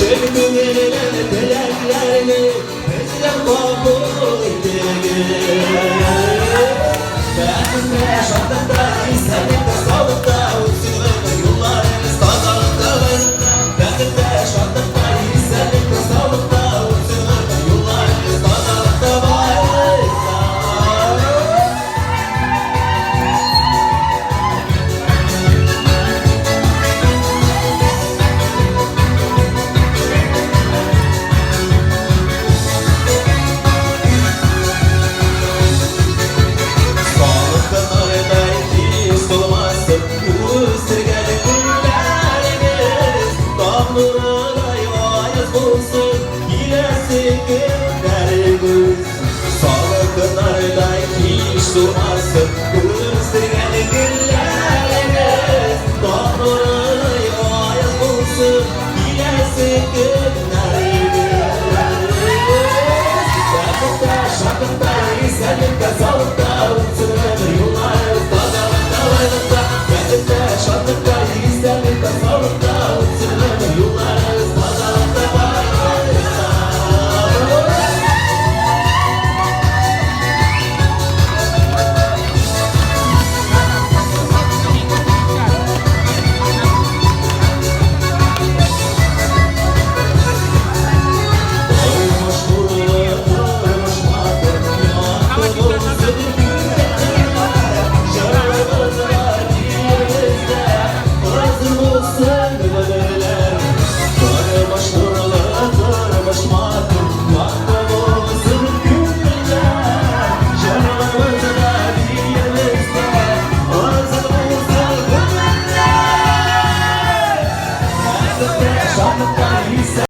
Sevgilerine dileklerini bizden kabul edin. Ben de yaşamda istedim de sağlıkta olsun yollarımız tazalıkta. Ben de yaşamda istedim de sağlıkta olsun yollarımız tazalıkta. Durmasın kızdıran günlerimiz, doğruları ayaz bulsun gidersin günlerimiz. Şarkıda şarkıda istedim de sağlıkta